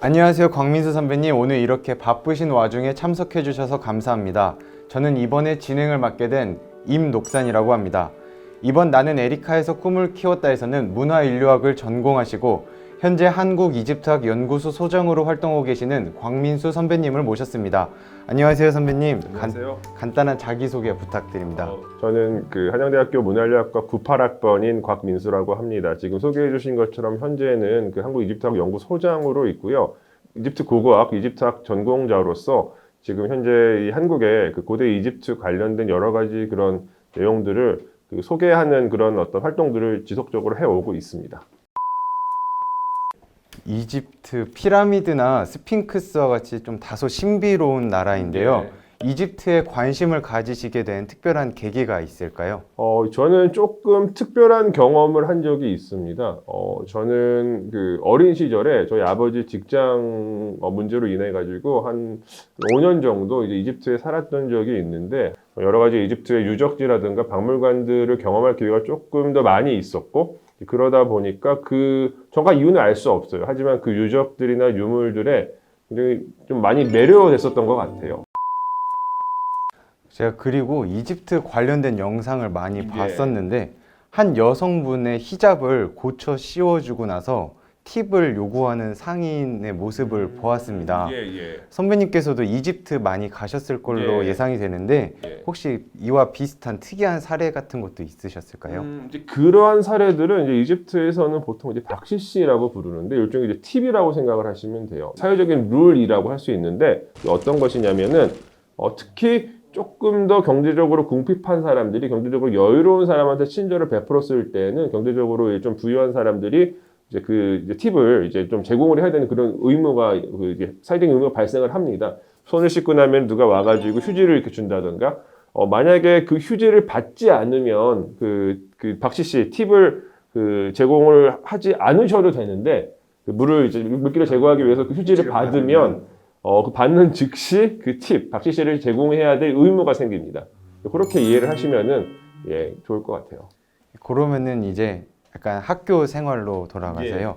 안녕하세요, 광민수 선배님. 오늘 이렇게 바쁘신 와중에 참석해 주셔서 감사합니다. 저는 이번에 진행을 맡게 된 임녹산이라고 합니다. 이번 나는 에리카에서 꿈을 키웠다에서는 문화인류학을 전공하시고 현재 한국이집트학 연구소 소장으로 활동하고 계시는 광민수 선배님을 모셨습니다. 안녕하세요, 선배님. 안녕하세요. 간단한 자기소개 부탁드립니다. 저는 한양대학교 문화인류학과 98학번인 곽민수라고 합니다. 지금 소개해 주신 것처럼 현재는 한국이집트학 연구소장으로 있고요. 이집트 고고학, 이집트학 전공자로서 지금 현재 이 한국의 고대 이집트 관련된 여러 가지 그런 내용들을 소개하는 그런 어떤 활동들을 지속적으로 해오고 있습니다. 이집트 피라미드나 스핑크스와 같이 좀 다소 신비로운 나라인데요. 네. 이집트에 관심을 가지시게 된 특별한 계기가 있을까요? 저는 조금 특별한 경험을 한 적이 있습니다. 저는 어린 시절에 저희 아버지 직장 문제로 인해 가지고 한 5년 정도 이제 이집트에 살았던 적이 있는데 여러 가지 이집트의 유적지라든가 박물관들을 경험할 기회가 조금 더 많이 있었고 그러다 보니까 정확한 이유는 알 수 없어요. 하지만 그 유적들이나 유물들에 굉장히 좀 많이 매료됐었던 것 같아요. 제가 그리고 이집트 관련된 영상을 많이 봤었는데 한 여성분의 히잡을 고쳐 씌워주고 나서 팁을 요구하는 상인의 모습을 보았습니다. 선배님께서도 이집트 많이 가셨을 걸로 예상이 되는데 혹시 이와 비슷한 특이한 사례 같은 것도 있으셨을까요? 이제 그러한 사례들은 이제 이집트에서는 보통 이제 박시시라고 부르는데 일종의 이제 팁이라고 생각을 하시면 돼요. 사회적인 룰이라고 할 수 있는데 어떤 것이냐면은 특히 조금 더 경제적으로 궁핍한 사람들이 경제적으로 여유로운 사람한테 친절을 베풀었을 때는 경제적으로 좀 부유한 사람들이 이제 팁을 이제 좀 제공을 해야 되는 그런 의무가 이제 사회적인 의무가 발생을 합니다. 손을 씻고 나면 누가 와가지고 휴지를 이렇게 준다던가 만약에 그 휴지를 받지 않으면 박씨 씨 팁을 제공을 하지 않으셔도 되는데 물기를 제거하기 위해서 그 휴지를 받으면 그 받는 즉시 그 팁, 박씨 씨를 제공해야 될 의무가 생깁니다. 그렇게 이해를 하시면은 좋을 것 같아요. 그러면은 이제 약간 학교 생활로 돌아가서요.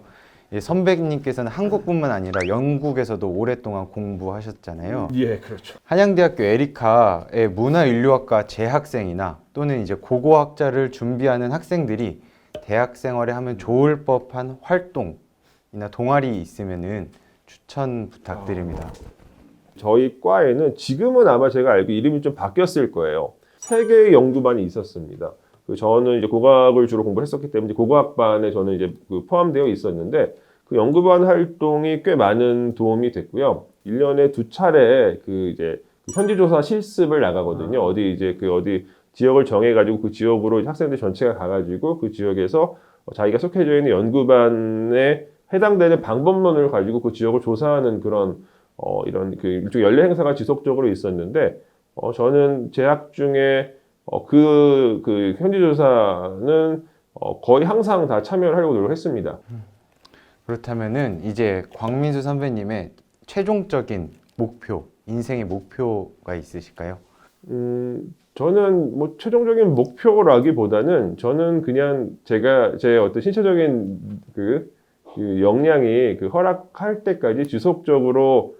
선배님께서는 한국뿐만 아니라 영국에서도 오랫동안 공부하셨잖아요. 그렇죠. 한양대학교 에리카의 문화인류학과 재학생이나 또는 이제 고고학자를 준비하는 학생들이 대학 생활에 하면 좋을 법한 활동이나 동아리 있으면은 추천 부탁드립니다. 저희 과에는 지금은 아마 제가 알고 이름이 좀 바뀌었을 거예요. 3개의 연구반이 있었습니다. 저는 이제 고고학을 주로 공부를 했었기 때문에 고고학반에 저는 이제 포함되어 있었는데 그 연구반 활동이 꽤 많은 도움이 됐고요. 1년에 2차례 이제 현지조사 실습을 나가거든요. 어디 지역을 정해가지고 그 지역으로 학생들 전체가 가가지고 그 지역에서 자기가 속해져 있는 연구반에 해당되는 방법론을 가지고 그 지역을 조사하는 그런 이런 일종의 연례 행사가 지속적으로 있었는데 저는 재학 중에 현지 조사는 거의 항상 다 참여를 하려고 노력했습니다. 그렇다면은 이제 광민수 선배님의 최종적인 목표, 인생의 목표가 있으실까요? 저는 뭐 최종적인 목표라기보다는 저는 그냥 제 어떤 신체적인 역량이 허락할 때까지 지속적으로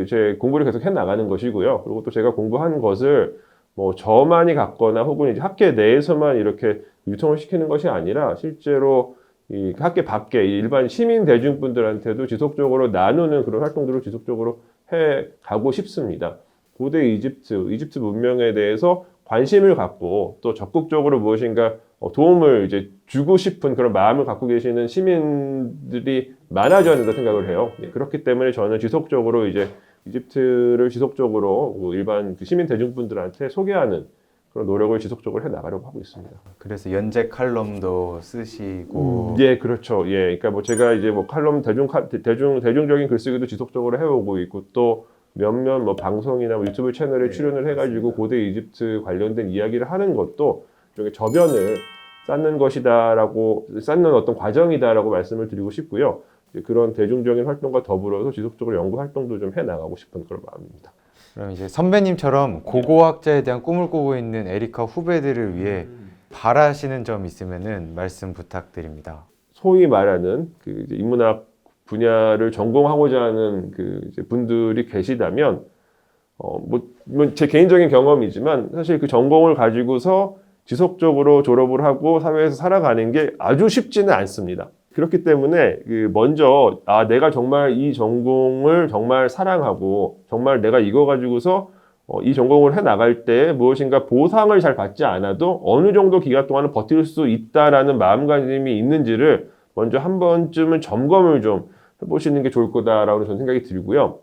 제 공부를 계속 해 나가는 것이고요. 그리고 또 제가 공부한 것을 뭐 저만이 갖거나 혹은 이제 학계 내에서만 이렇게 유통을 시키는 것이 아니라 실제로 이 학계 밖에 일반 시민 대중분들한테도 지속적으로 나누는 그런 활동들을 지속적으로 해 가고 싶습니다. 고대 이집트 문명에 대해서 관심을 갖고 또 적극적으로 무엇인가 도움을 이제 주고 싶은 그런 마음을 갖고 계시는 시민들이 많아져야 된다 생각을 해요. 그렇기 때문에 저는 지속적으로 이제 이집트를 지속적으로 일반 시민 대중분들한테 소개하는 그런 노력을 지속적으로 해 나가려고 하고 있습니다. 그래서 연재 칼럼도 쓰시고 그렇죠. 그러니까 뭐 제가 이제 뭐 칼럼 대중적인 글쓰기도 지속적으로 해오고 있고 또 몇몇 뭐 방송이나 뭐 유튜브 채널에 출연을 해가지고 고대 이집트 관련된 이야기를 하는 것도 일종의 저변을 쌓는 어떤 과정이다라고 말씀을 드리고 싶고요. 그런 대중적인 활동과 더불어서 지속적으로 연구 활동도 좀 해 나가고 싶은 그런 마음입니다. 그럼 이제 선배님처럼 고고학자에 대한 꿈을 꾸고 있는 에리카 후배들을 위해 바라시는 점 있으면은 말씀 부탁드립니다. 소위 말하는 이제 인문학 분야를 전공하고자 하는 그 이제 분들이 계시다면 제 개인적인 경험이지만 사실 그 전공을 가지고서 지속적으로 졸업을 하고 사회에서 살아가는 게 아주 쉽지는 않습니다. 그렇기 때문에 먼저 내가 정말 이 전공을 정말 사랑하고 정말 내가 이거 가지고서 이 전공을 해 나갈 때 무엇인가 보상을 잘 받지 않아도 어느 정도 기간 동안은 버틸 수 있다라는 마음가짐이 있는지를 먼저 한 번쯤은 점검을 좀 해보시는 게 좋을 거다라고 저는 생각이 들고요.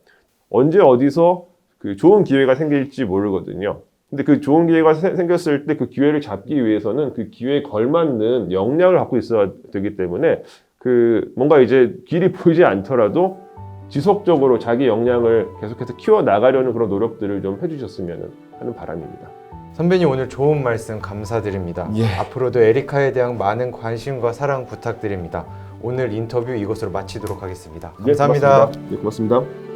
언제 어디서 그 좋은 기회가 생길지 모르거든요. 근데 그 좋은 기회가 생겼을 때 그 기회를 잡기 위해서는 그 기회에 걸맞는 역량을 갖고 있어야 되기 때문에 뭔가 이제 길이 보이지 않더라도 지속적으로 자기 역량을 계속해서 키워 나가려는 그런 노력들을 좀 해주셨으면 하는 바람입니다. 선배님 오늘 좋은 말씀 감사드립니다. 앞으로도 에리카에 대한 많은 관심과 사랑 부탁드립니다. 오늘 인터뷰 이것으로 마치도록 하겠습니다. 감사합니다. 고맙습니다. 고맙습니다.